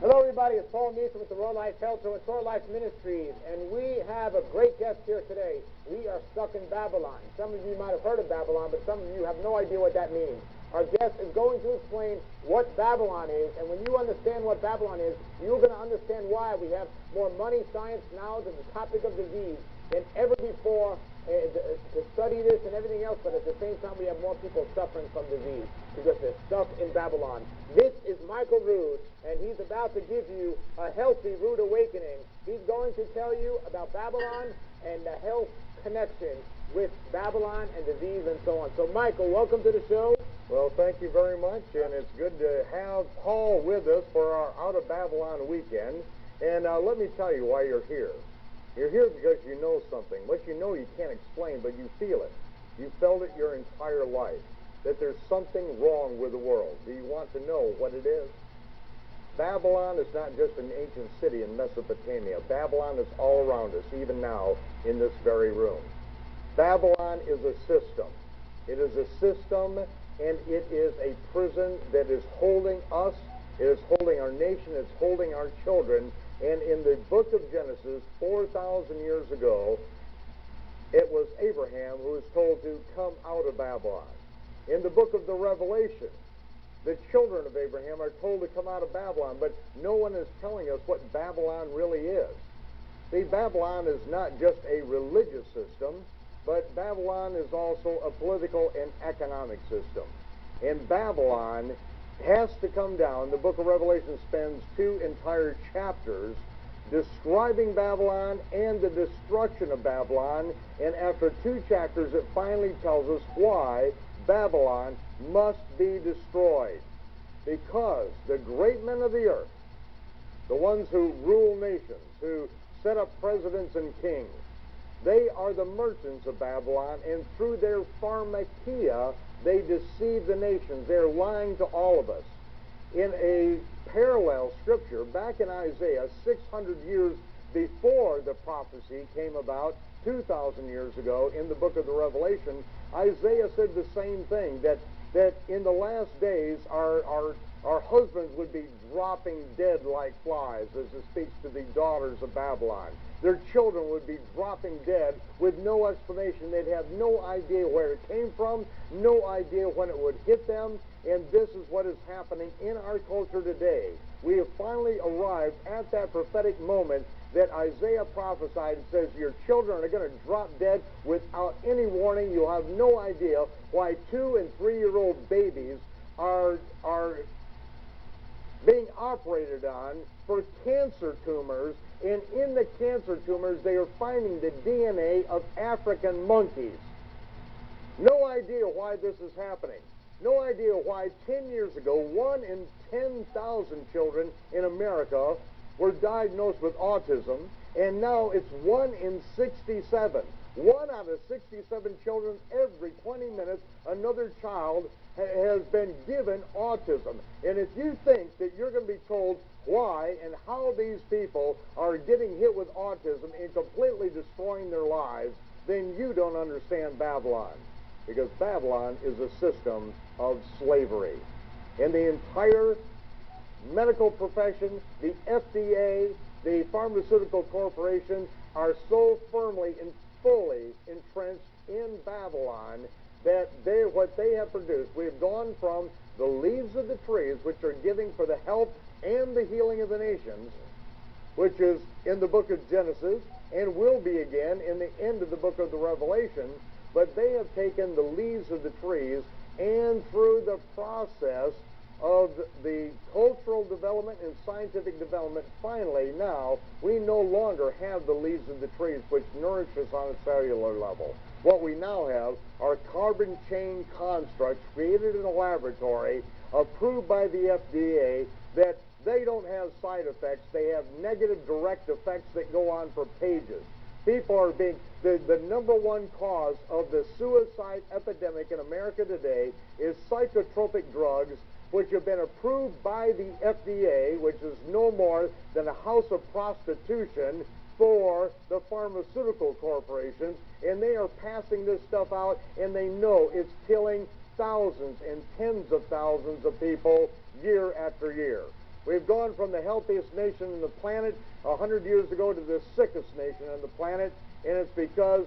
Hello, everybody. It's Paul Nison with the Raw Life Health Show and Raw Life Ministries, and we have a great guest here today. We are stuck in Babylon. Some of you might have heard of Babylon, but some of you have no idea what that means. Our guest is going to explain what Babylon is, and when you understand what Babylon is, you're going to understand why we have more money, science, knowledge, and the topic of disease than ever before to study this and everything else, but at the same time we have more people suffering from disease because they're stuck in Babylon. This is Michael Rood, and he's about to give you a healthy rood awakening. He's going to tell you about Babylon and the health connection with Babylon and disease and so on. So Michael, welcome to the show. Well, thank you very much, and it's good to have Paul with us for our Out of Babylon weekend. And let me tell you why you're here. You're here because you know something. What you know you can't explain, but you feel it. You felt it your entire life, that there's something wrong with the world. Do you want to know what it is? Babylon is not just an ancient city in Mesopotamia. Babylon is all around us, even now, in this very room. Babylon is a system. It is a system, and it is a prison that is holding us, it is holding our nation, it's holding our children. And in the book of Genesis, 4,000 years ago, it was Abraham who was told to come out of Babylon. In the book of the Revelation, the children of Abraham are told to come out of Babylon, but no one is telling us what Babylon really is. See, Babylon is not just a religious system, but Babylon is also a political and economic system. And Babylon has to come down. The book of Revelation spends 2 entire chapters describing Babylon and the destruction of Babylon, and after 2 chapters it finally tells us why Babylon must be destroyed. Because the great men of the earth, the ones who rule nations, who set up presidents and kings, they are the merchants of Babylon, and through their pharmakia, they deceive the nations. They're lying to all of us. In a parallel scripture, back in Isaiah, 600 years before the prophecy came about, 2,000 years ago, in the book of the Revelation, Isaiah said the same thing, that in the last days our husbands would be dropping dead like flies, as it speaks to the daughters of Babylon. Their children would be dropping dead with no explanation. They'd have no idea where it came from, no idea when it would hit them, and this is what is happening in our culture today. We have finally arrived at that prophetic moment that Isaiah prophesied and says your children are going to drop dead without any warning. You'll have no idea why 2- and 3-year-old babies are being operated on for cancer tumors, and in the cancer tumors they are finding the DNA of African monkeys. No idea why this is happening. No idea why 10 years ago 1 in 10,000 children in America were diagnosed with autism, and now it's 1 in 67. 1 out of 67 children, every 20 minutes, another child has been given autism. And if you think that you're going to be told why and how these people are getting hit with autism and completely destroying their lives, then you don't understand Babylon. Because Babylon is a system of slavery. And the entire medical profession, the FDA, the pharmaceutical corporations are so firmly and fully entrenched in Babylon that what they have produced, we have gone from the leaves of the trees, which are giving for the health and the healing of the nations, which is in the book of Genesis and will be again in the end of the book of the Revelation, but they have taken the leaves of the trees, and through the process of the cultural development and scientific development, finally now we no longer have the leaves of the trees which nourish us on a cellular level. What we now have are carbon chain constructs created in a laboratory, approved by the FDA, that they don't have side effects. They have negative direct effects that go on for pages. People are being, the number 1 cause of the suicide epidemic in America today is psychotropic drugs, which have been approved by the FDA, which is no more than a house of prostitution for the pharmaceutical corporations, and they are passing this stuff out, and they know it's killing thousands and tens of thousands of people year after year. We've gone from the healthiest nation on the planet 100 years ago to the sickest nation on the planet, and it's because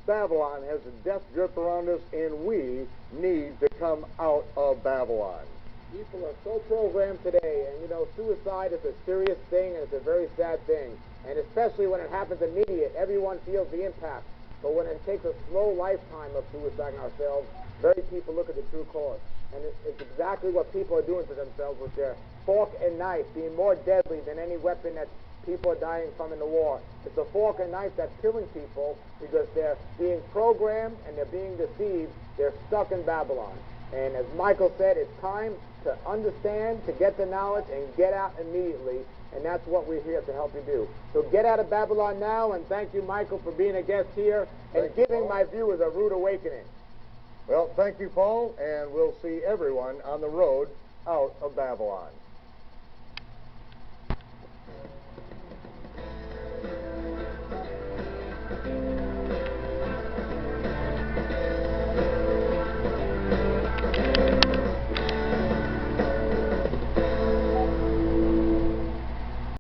Babylon has a death grip around us, and we need to come out of Babylon. People are so programmed today, and suicide is a serious thing, and it's a very sad thing. And especially when it happens immediate, everyone feels the impact. But when it takes a slow lifetime of suiciding ourselves, very people look at the true cause. And it's exactly what people are doing to themselves with their fork and knife being more deadly than any weapon that people are dying from in the war. It's the fork and knife that's killing people because they're being programmed and they're being deceived. They're stuck in Babylon. And as Michael said, it's time to understand, to get the knowledge, and get out immediately. And that's what we're here to help you do. So get out of Babylon now, and thank you, Michael, for being a guest here and giving my viewers a rude awakening. Well, thank you, Paul, and we'll see everyone on the road out of Babylon.